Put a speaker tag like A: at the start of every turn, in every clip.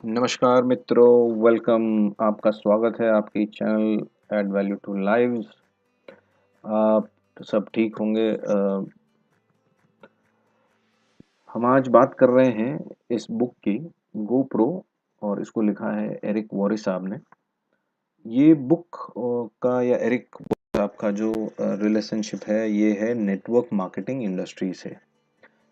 A: नमस्कार मित्रों, वेलकम। आपका स्वागत है आपके channel add value to lives. आप सब ठीक होंगे। हम आज बात कर रहे हैं इस बुक की, गोप्रो, और इसको लिखा है एरिक वॉरी साहब ने। ये बुक का या एरिक वॉरी साहब का जो रिलेशनशिप है, ये है नेटवर्क मार्केटिंग इंडस्ट्री से।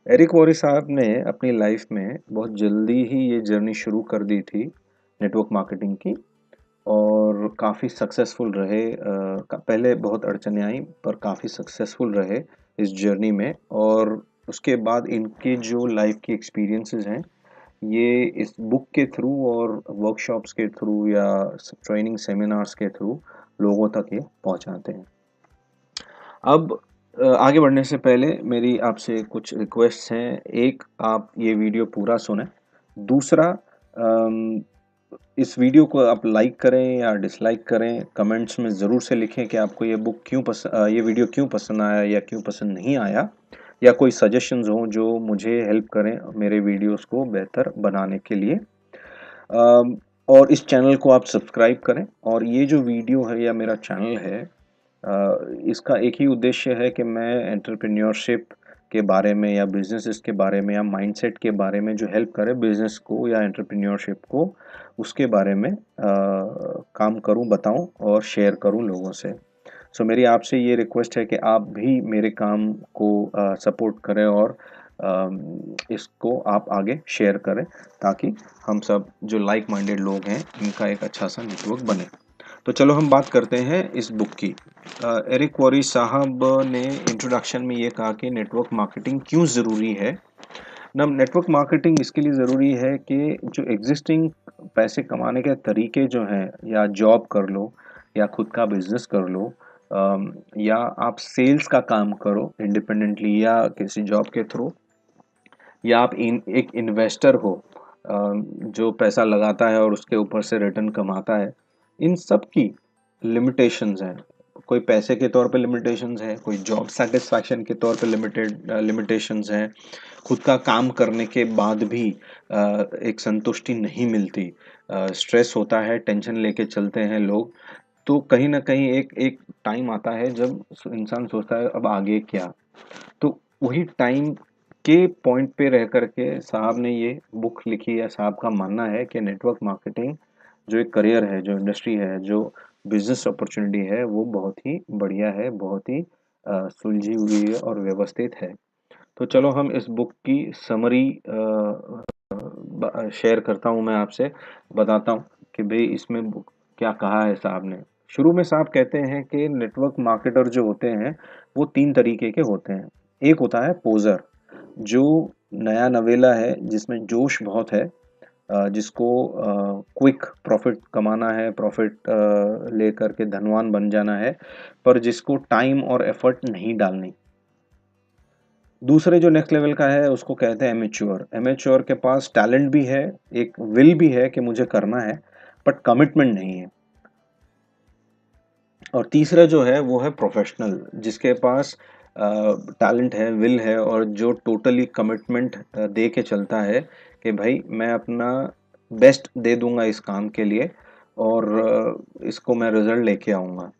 A: एरिक वॉरी साहब ने अपनी लाइफ में बहुत जल्दी ही ये जर्नी शुरू कर दी थी नेटवर्क मार्केटिंग की, और काफ़ी सक्सेसफुल रहे। पहले बहुत अड़चनें आई, पर काफ़ी सक्सेसफुल रहे इस जर्नी में। और उसके बाद इनके जो लाइफ के एक्सपीरियंसेस हैं, ये इस बुक के थ्रू और वर्कशॉप्स के थ्रू या ट्रेनिंग सेमिनार्स के थ्रू लोगों तक ये पहुंचाते हैं। अब आगे बढ़ने से पहले मेरी आपसे कुछ रिक्वेस्ट्स हैं। एक, आप ये वीडियो पूरा सुनें। दूसरा, इस वीडियो को आप लाइक करें या डिसलाइक करें, कमेंट्स में ज़रूर से लिखें कि आपको ये ये वीडियो क्यों पसंद आया या क्यों पसंद नहीं आया, या कोई सजेशंस हों जो मुझे हेल्प करें मेरे वीडियोस को बेहतर बनाने के लिए। और इस चैनल को आप सब्सक्राइब करें। और ये जो वीडियो है या मेरा चैनल है, इसका एक ही उद्देश्य है कि मैं एंटरप्रेन्योरशिप के बारे में या बिजनेसेस के बारे में या माइंडसेट के बारे में जो हेल्प करे बिजनेस को या एंटरप्रेन्योरशिप को, उसके बारे में काम करूं, बताऊं और शेयर करूं लोगों से। सो मेरी आपसे ये रिक्वेस्ट है कि आप भी मेरे काम को सपोर्ट करें और इसको आप आगे शेयर करें, ताकि हम सब जो लाइक माइंडेड लोग हैं, इनका एक अच्छा सा नेटवर्क बने। तो चलो हम बात करते हैं इस बुक की। एरिक वॉरी साहब ने इंट्रोडक्शन में ये कहा कि नेटवर्क मार्केटिंग क्यों ज़रूरी है। ना, नेटवर्क मार्केटिंग इसके लिए ज़रूरी है कि जो एग्जिस्टिंग पैसे कमाने के तरीके जो हैं, या जॉब कर लो या खुद का बिजनेस कर लो, या आप सेल्स का काम करो इंडिपेंडेंटली या किसी जॉब के थ्रू, या आप एक इन्वेस्टर हो जो पैसा लगाता है और उसके ऊपर से रिटर्न कमाता है। इन सब की लिमिटेशंस हैं। कोई पैसे के तौर पे लिमिटेशंस है, कोई जॉब सेटिस्फैक्शन के तौर पे लिमिटेशंस हैं। खुद का काम करने के बाद भी एक संतुष्टि नहीं मिलती, स्ट्रेस होता है, टेंशन लेके चलते हैं लोग। तो कहीं ना कहीं एक एक टाइम आता है जब इंसान सोचता है अब आगे क्या। तो वही टाइम के पॉइंट पे रह करके साहब ने ये बुक लिखी है। साहब का मानना है कि नेटवर्क मार्केटिंग जो एक करियर है, जो इंडस्ट्री है, जो बिजनेस अपॉर्चुनिटी है, वो बहुत ही बढ़िया है, बहुत ही सुलझी हुई है और व्यवस्थित है। तो चलो हम इस बुक की समरी शेयर करता हूँ, मैं आपसे बताता हूँ कि भाई इसमें क्या कहा है साहब ने। शुरू में साहब कहते हैं कि नेटवर्क मार्केटर जो होते हैं, वो तीन तरीके के होते हैं। एक होता है पोजर, जो नया नवेला है, जिसमें जोश बहुत है, जिसको क्विक प्रॉफिट कमाना है, प्रॉफिट ले करके धनवान बन जाना है, पर जिसको टाइम और एफर्ट नहीं डालनी। दूसरे जो नेक्स्ट लेवल का है, उसको कहते हैं एमेच्योर। एमेच्योर के पास टैलेंट भी है, एक विल भी है कि मुझे करना है, बट कमिटमेंट नहीं है। और तीसरा जो है वो है प्रोफेशनल, जिसके पास टैलेंट है, विल है, और जो टोटली कमिटमेंट दे के चलता है कि भाई मैं अपना बेस्ट दे दूंगा इस काम के लिए, और इसको मैं रिजल्ट लेके आऊंगा।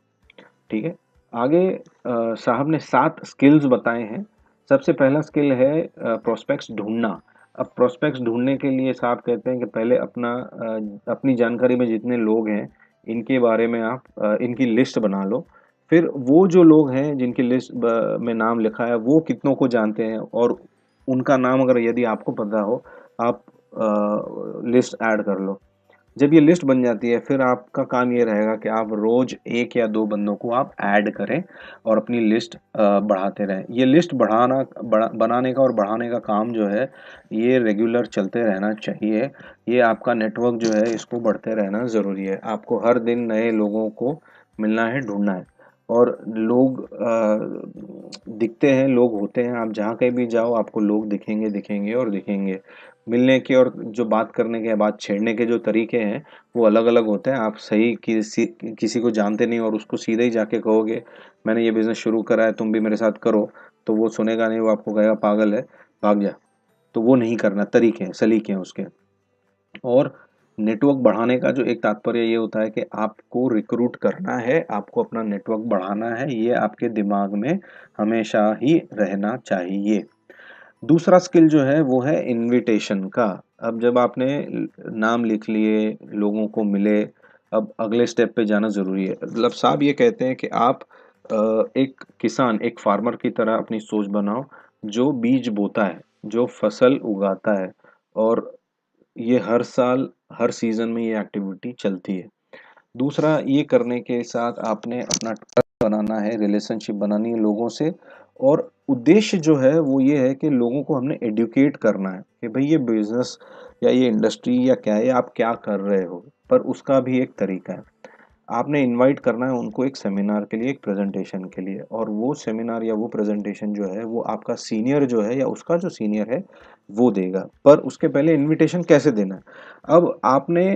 A: ठीक है। आगे साहब ने 7 स्किल्स बताए हैं। सबसे पहला स्किल है प्रोस्पेक्ट्स ढूंढना। अब प्रोस्पेक्ट्स ढूंढने के लिए साहब कहते हैं कि पहले अपनी जानकारी में जितने लोग हैं, इनके बारे में आप इनकी लिस्ट बना लो। फिर वो जो लोग हैं जिनकी लिस्ट में नाम लिखा है, वो कितनों को जानते हैं, और उनका नाम अगर यदि आपको पता हो, आप लिस्ट ऐड कर लो। जब ये लिस्ट बन जाती है, फिर आपका काम ये रहेगा कि आप रोज 1 या 2 बंदों को आप ऐड करें और अपनी लिस्ट बढ़ाते रहें। ये लिस्ट बनाने का और बढ़ाने का काम जो है, ये रेगुलर चलते रहना चाहिए। ये आपका नेटवर्क जो है, इसको बढ़ते रहना ज़रूरी है। आपको हर दिन नए लोगों को मिलना है, ढूंढना है। और लोग दिखते हैं, लोग होते हैं। आप जहाँ कहीं भी जाओ, आपको लोग दिखेंगे, दिखेंगे और दिखेंगे। मिलने के और जो बात करने के, बात छेड़ने के जो तरीके हैं, वो अलग अलग होते हैं। आप सही किसी को जानते नहीं और उसको सीधे ही जाके कहोगे मैंने ये बिजनेस शुरू करा है, तुम भी मेरे साथ करो, तो वो सुनेगा नहीं, वो आपको कहेगा पागल है, भाग जा। तो वो नहीं करना, तरीके हैं, सलीके हैं उसके। और नेटवर्क बढ़ाने का जो एक तात्पर्य ये होता है कि आपको रिक्रूट करना है, आपको अपना नेटवर्क बढ़ाना है, ये आपके दिमाग में हमेशा ही रहना चाहिए। दूसरा स्किल जो है वो है इनविटेशन का। अब जब आपने नाम लिख लिए, लोगों को मिले, अब अगले स्टेप पे जाना ज़रूरी है। मतलब साहब ये कहते हैं कि आप एक किसान, एक फार्मर की तरह अपनी सोच बनाओ, जो बीज बोता है, जो फसल उगाता है, और ये हर साल, हर सीज़न में ये एक्टिविटी चलती है। दूसरा, ये करने के साथ आपने अपना ट्रस्ट बनाना है, रिलेशनशिप बनानी है लोगों से, और उद्देश्य जो है वो ये है कि लोगों को हमने एडुकेट करना है कि भाई ये बिजनेस या ये इंडस्ट्री या क्या है, आप क्या कर रहे हो, पर उसका भी एक तरीका है। आपने इनवाइट करना है उनको एक सेमिनार के लिए, एक प्रेजेंटेशन के लिए, और वो सेमिनार या वो प्रेजेंटेशन जो है वो आपका सीनियर जो है या उसका जो सीनियर है वो देगा। पर उसके पहले इनविटेशन कैसे देना है, अब आपने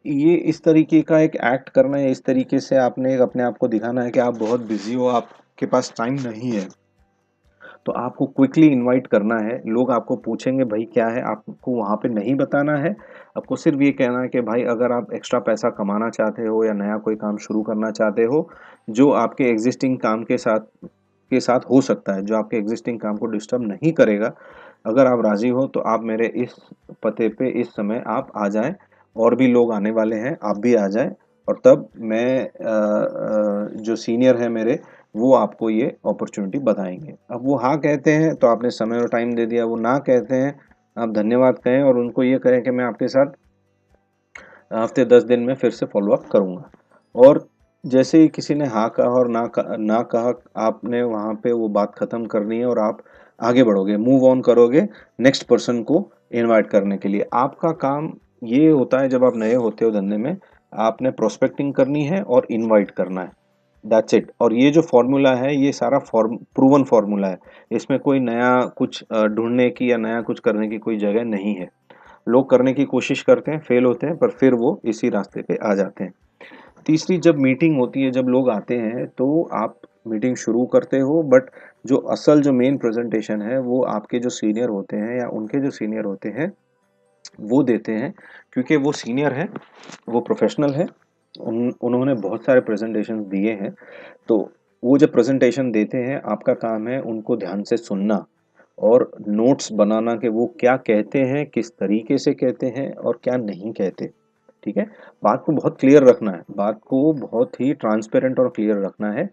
A: ये इस तरीके का एक एक्ट करना है, इस तरीके से आपने अपने आप को दिखाना है कि आप बहुत बिजी हो, आपके पास टाइम नहीं है, तो आपको क्विकली इनवाइट करना है। लोग आपको पूछेंगे भाई क्या है, आपको वहाँ पे नहीं बताना है, आपको सिर्फ ये कहना है कि भाई अगर आप एक्स्ट्रा पैसा कमाना चाहते हो या नया कोई काम शुरू करना चाहते हो जो आपके एग्जिस्टिंग काम के साथ हो सकता है, जो आपके एग्जिस्टिंग काम को डिस्टर्ब नहीं करेगा, अगर आप राजी हो तो आप मेरे इस पते पे इस समय आप आ जाएं, और भी लोग आने वाले हैं, आप भी आ जाएं, और तब मैं जो सीनियर है मेरे, वो आपको ये अपॉर्चुनिटी बताएंगे। अब वो हाँ कहते हैं तो आपने समय और टाइम दे दिया, वो ना कहते हैं आप धन्यवाद कहें और उनको ये कहें कि मैं आपके साथ हफ्ते 10 दिन में फिर से फॉलो अप करूँगा। और जैसे ही किसी ने हाँ कहा और ना कहा, आपने वहाँ पे वो बात ख़त्म करनी है और आप आगे बढ़ोगे, मूव ऑन करोगे नेक्स्ट पर्सन को इनवाइट करने के लिए। आपका काम ये होता है, जब आप नए होते हो धंधे में, आपने प्रोस्पेक्टिंग करनी है और इनवाइट करना है, दैट्स इट। और ये जो फॉर्मूला है ये सारा प्रूवन फॉर्मूला है, इसमें कोई नया कुछ ढूंढने की या नया कुछ करने की कोई जगह नहीं है। लोग करने की कोशिश करते हैं, फेल होते हैं, पर फिर वो इसी रास्ते पे आ जाते हैं। तीसरी, जब मीटिंग होती है, जब लोग आते हैं, तो आप मीटिंग शुरू करते हो, बट जो मेन प्रेजेंटेशन है वो आपके जो सीनियर होते हैं या उनके जो सीनियर होते हैं वो देते हैं, क्योंकि वो सीनियर है, वो प्रोफेशनल है, उन्होंने बहुत सारे प्रेजेंटेशन दिए हैं। तो वो जब प्रेजेंटेशन देते हैं, आपका काम है उनको ध्यान से सुनना और नोट्स बनाना कि वो क्या कहते हैं, किस तरीके से कहते हैं और क्या नहीं कहते। ठीक है? बात को बहुत क्लियर रखना है, बात को बहुत ही ट्रांसपेरेंट और क्लियर रखना है।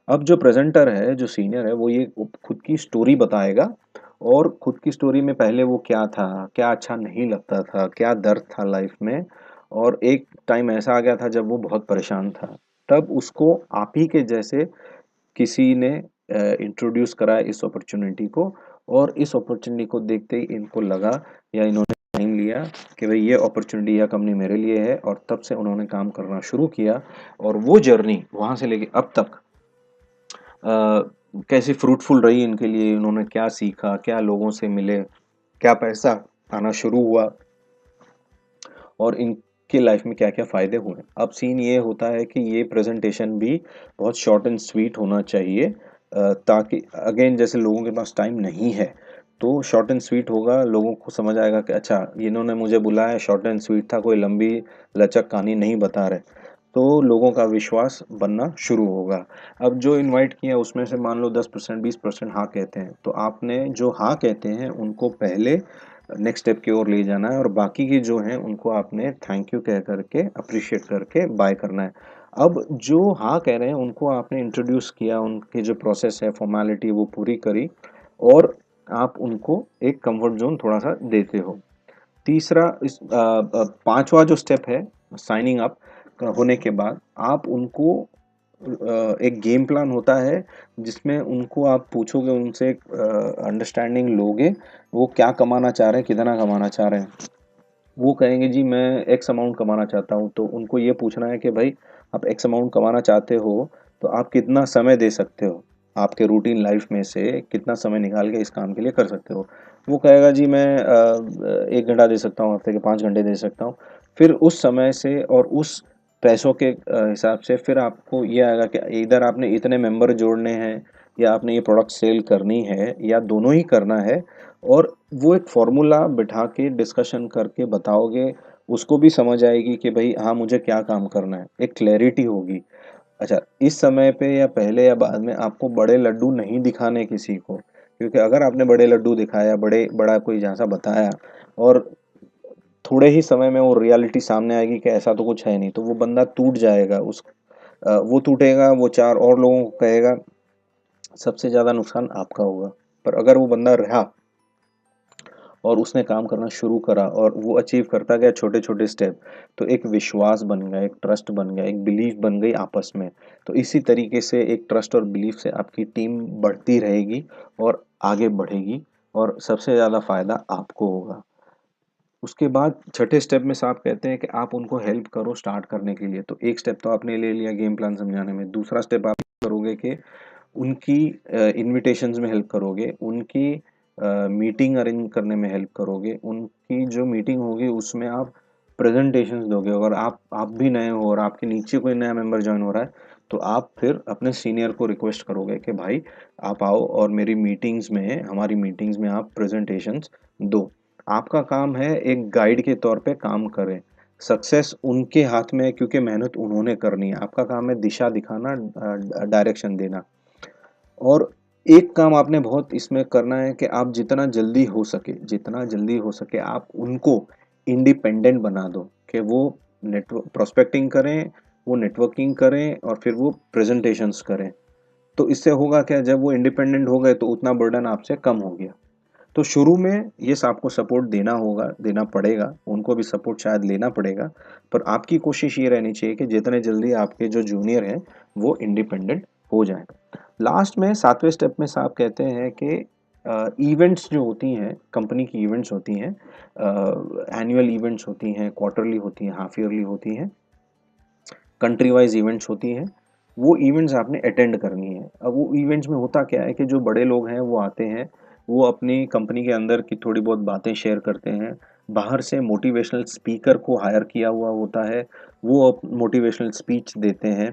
A: अब जो प्रेज़ेंटर है, जो सीनियर है, वो ये खुद की स्टोरी बताएगा, और खुद की स्टोरी में पहले वो क्या था, क्या अच्छा नहीं लगता था, क्या दर्द था लाइफ में, और एक टाइम ऐसा आ गया था जब वो बहुत परेशान था। तब उसको आप ही के जैसे किसी ने इंट्रोड्यूस करा इस अपॉर्चुनिटी को, और इस अपॉर्चुनिटी को देखते ही इनको लगा या इन्होंने टाइम लिया कि भाई ये अपॉर्चुनिटी या कंपनी मेरे लिए है, और तब से उन्होंने काम करना शुरू किया। और वो जर्नी वहाँ से लेके अब तक कैसी फ्रूटफुल रही इनके लिए, इन्होंने क्या सीखा, क्या लोगों से मिले, क्या पैसा आना शुरू हुआ, और इनके लाइफ में क्या-क्या फ़ायदे हुए। अब सीन ये होता है कि ये प्रेज़ेंटेशन भी बहुत शॉर्ट एंड स्वीट होना चाहिए, ताकि अगेन जैसे लोगों के पास टाइम नहीं है, तो शॉर्ट एंड स्वीट होगा, लोगों को समझ आएगा कि अच्छा इन्होंने मुझे बुलाया, शॉर्ट एंड स्वीट था, कोई लंबी लचक कहानी नहीं बता रहे। तो लोगों का विश्वास बनना शुरू होगा। अब जो इनवाइट किया उसमें से मान लो 10% 20% हाँ कहते हैं, तो आपने जो हाँ कहते हैं उनको पहले नेक्स्ट स्टेप की ओर ले जाना है, और बाकी के जो हैं उनको आपने थैंक यू कह करके, अप्रिशिएट करके बाय करना है। अब जो हाँ कह रहे हैं उनको आपने इंट्रोड्यूस किया, उनकी जो प्रोसेस है, फॉर्मेलिटी वो पूरी करी, और आप उनको एक कंफर्ट ज़ोन थोड़ा-सा देते हो। तीसरा, पाँचवा जो स्टेप है साइनिंग अप होने के बाद, आप उनको एक गेम प्लान होता है जिसमें उनको आप पूछोगे, उनसे एक अंडरस्टैंडिंग लोगे, वो क्या कमाना चाह रहे हैं, कितना कमाना चाह रहे हैं। वो कहेंगे जी मैं एक्स अमाउंट कमाना चाहता हूँ, तो उनको ये पूछना है कि भाई आप एक्स अमाउंट कमाना चाहते हो तो आप कितना समय दे सकते हो, आपके रूटीन लाइफ में से कितना समय निकाल के इस काम के लिए कर सकते हो। वो कहेगा जी मैं 1 घंटा दे सकता हूँ, हफ्ते के 5 घंटे दे सकता हूँ। फिर उस समय से और उस पैसों के हिसाब से फिर आपको ये आएगा कि इधर आपने इतने मेंबर जोड़ने हैं, या आपने ये प्रोडक्ट सेल करनी है या दोनों ही करना है, और वो एक फॉर्मूला बिठा के डिस्कशन करके बताओगे, उसको भी समझ आएगी कि भाई हाँ मुझे क्या काम करना है, एक क्लैरिटी होगी। अच्छा, इस समय पे या पहले या बाद में आपको बड़े लड्डू नहीं दिखाने किसी को, क्योंकि अगर आपने बड़े लड्डू दिखाया, बड़ा कोई झांसा बताया और थोड़े ही समय में वो रियलिटी सामने आएगी कि ऐसा तो कुछ है नहीं, तो वो बंदा टूट जाएगा। वो टूटेगा, वो 4 और लोगों को कहेगा, सबसे ज़्यादा नुकसान आपका होगा। पर अगर वो बंदा रहा और उसने काम करना शुरू करा और वो अचीव करता गया छोटे-छोटे स्टेप, तो एक विश्वास बन गया, एक ट्रस्ट बन गया, एक बिलीफ बन गई आपस में। तो इसी तरीके से एक ट्रस्ट और बिलीफ से आपकी टीम बढ़ती रहेगी और आगे बढ़ेगी, और सबसे ज़्यादा फ़ायदा आपको होगा। उसके बाद छठे स्टेप में साहब कहते हैं कि आप उनको हेल्प करो स्टार्ट करने के लिए। तो एक स्टेप तो आपने ले लिया गेम प्लान समझाने में, दूसरा स्टेप आप करोगे कि उनकी इन्विटेशंस में हेल्प करोगे, उनकी मीटिंग अरेंज करने में हेल्प करोगे, उनकी जो मीटिंग होगी उसमें आप प्रेजेंटेशंस दोगे। अगर आप भी नए हो और आपके नीचे कोई नया मेंबर ज्वाइन हो रहा है, तो आप फिर अपने सीनियर को रिक्वेस्ट करोगे कि भाई आप आओ और मेरी मीटिंग्स में, हमारी मीटिंग्स में आप प्रेजेंटेशंस दो। आपका काम है एक गाइड के तौर पे काम करें। सक्सेस उनके हाथ में है क्योंकि मेहनत उन्होंने करनी है। आपका काम है दिशा दिखाना, डायरेक्शन देना। और एक काम आपने बहुत इसमें करना है कि आप जितना जल्दी हो सके आप उनको इंडिपेंडेंट बना दो, कि वो नेटवर्क प्रोस्पेक्टिंग करें, वो नेटवर्किंग करें और फिर वो प्रेजेंटेशंस करें। तो इससे होगा क्या, जब वो इंडिपेंडेंट हो गए तो उतना बर्डन आपसे कम हो गया। तो शुरू में यस आपको सपोर्ट देना होगा, देना पड़ेगा, उनको भी सपोर्ट शायद लेना पड़ेगा, पर आपकी कोशिश ये रहनी चाहिए कि जितने जल्दी आपके जो जूनियर हैं वो इंडिपेंडेंट हो जाएं। लास्ट में 7वें स्टेप में साहब कहते हैं कि इवेंट्स जो होती हैं, कंपनी की इवेंट्स होती हैं, एनुअल इवेंट्स होती हैं, क्वार्टरली होती हैं, हाफ ईयरली होती हैं, कंट्री वाइज इवेंट्स होती हैं, वो इवेंट्स आपने अटेंड करनी है। अब वो इवेंट्स में होता क्या है कि जो बड़े लोग हैं वो आते हैं, वो अपनी कंपनी के अंदर की थोड़ी बहुत बातें शेयर करते हैं, बाहर से मोटिवेशनल स्पीकर को हायर किया हुआ होता है, वो मोटिवेशनल स्पीच देते हैं।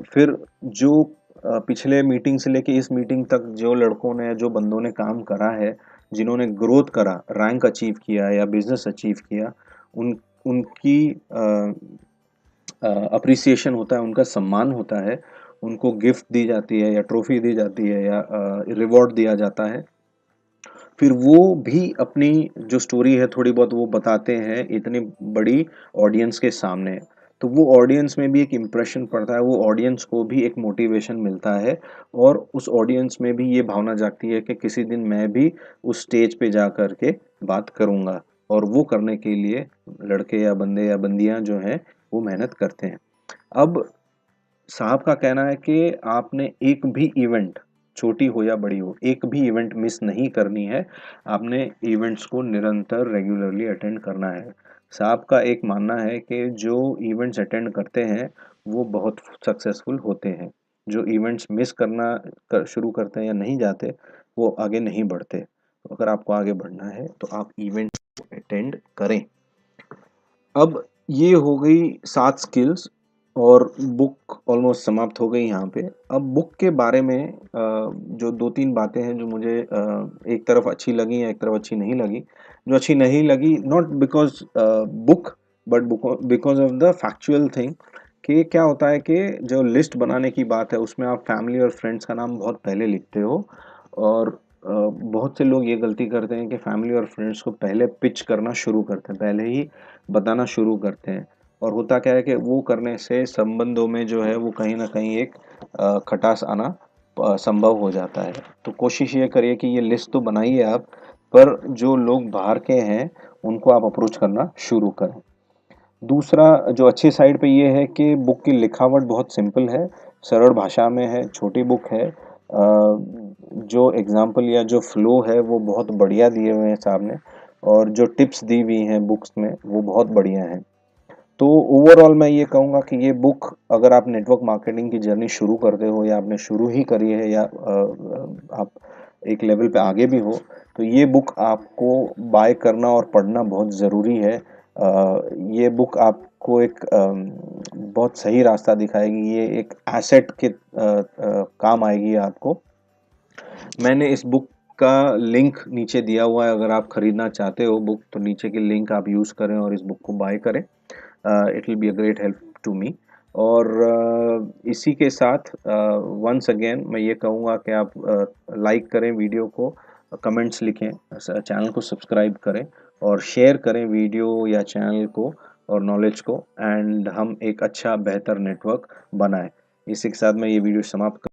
A: फिर जो पिछले मीटिंग से लेके इस मीटिंग तक जो लड़कों ने, जो बंदों ने काम करा है, जिन्होंने ग्रोथ करा, रैंक अचीव किया या बिजनेस अचीव किया, उन उनकी अप्रिसिएशन होता है, उनका सम्मान होता है, उनको गिफ्ट दी जाती है या ट्रॉफी दी जाती है या रिवॉर्ड दिया जाता है। फिर वो भी अपनी जो स्टोरी है थोड़ी बहुत वो बताते हैं इतनी बड़ी ऑडियंस के सामने। तो वो ऑडियंस में भी एक इम्प्रेशन पड़ता है, वो ऑडियंस को भी एक मोटिवेशन मिलता है, और उस ऑडियंस में भी ये भावना जागती है कि किसी दिन मैं भी उस स्टेज पे जा कर के बात करूँगा, और वो करने के लिए लड़के या बंदे या बंदियाँ जो हैं वो मेहनत करते हैं। अब साहब का कहना है कि आपने एक भी इवेंट, छोटी हो या बड़ी हो, एक भी इवेंट मिस नहीं करनी है। आपने इवेंट्स को निरंतर रेगुलरली अटेंड करना है। साहब का एक मानना है कि जो इवेंट्स अटेंड करते हैं वो बहुत सक्सेसफुल होते हैं। जो इवेंट्स मिस शुरू करते हैं या नहीं जाते, वो आगे नहीं बढ़ते। तो अगर आपको आगे बढ़ना है तो आप इवेंट्स को अटेंड करें। अब ये हो गई 7 स्किल्स, और बुक ऑलमोस्ट समाप्त हो गई यहाँ पे। अब बुक के बारे में जो 2-3 बातें हैं जो मुझे एक तरफ अच्छी लगी या एक तरफ अच्छी नहीं लगी। जो अच्छी नहीं लगी not because book, but because of the factual thing, कि क्या होता है कि जो लिस्ट बनाने की बात है उसमें आप फैमिली और फ्रेंड्स का नाम बहुत पहले लिखते हो, और बहुत से लोग ये गलती करते हैं कि फैमिली और फ्रेंड्स को पहले पिच करना शुरू करते हैं, पहले ही बताना शुरू करते हैं, और होता क्या है कि वो करने से संबंधों में जो है वो कहीं न कहीं एक खटास आना संभव हो जाता है। तो कोशिश ये करिए कि ये लिस्ट तो बनाइए आप, पर जो लोग बाहर के हैं उनको आप अप्रोच करना शुरू करें। दूसरा जो अच्छी साइड पे ये है कि बुक की लिखावट बहुत सिंपल है, सरल भाषा में है, छोटी बुक है। जो एग्ज़ाम्पल या जो फ्लो है वो बहुत बढ़िया दिए हुए हैं साहब ने, और जो टिप्स दी हुई हैं बुक्स में वो बहुत बढ़िया हैं। तो ओवरऑल मैं ये कहूँगा कि ये बुक, अगर आप नेटवर्क मार्केटिंग की जर्नी शुरू करते हो या आपने शुरू ही करी है या आप एक लेवल पे आगे भी हो, तो ये बुक आपको बाय करना और पढ़ना बहुत ज़रूरी है। ये बुक आपको एक बहुत सही रास्ता दिखाएगी, ये एक एसेट के काम आएगी आपको। मैंने इस बुक का लिंक नीचे दिया हुआ है, अगर आप खरीदना चाहते हो बुक तो नीचे की लिंक आप यूज़ करें और इस बुक को बाय करें। It will be a great help to me. और इसी के साथ वंस अगेन मैं ये कहूँगा कि आप लाइक करें वीडियो को, कमेंट्स लिखें, चैनल को सब्सक्राइब करें और शेयर करें वीडियो या चैनल को और नॉलेज को, एंड हम एक अच्छा बेहतर नेटवर्क बनाएं। इसी के साथ मैं ये वीडियो समाप्त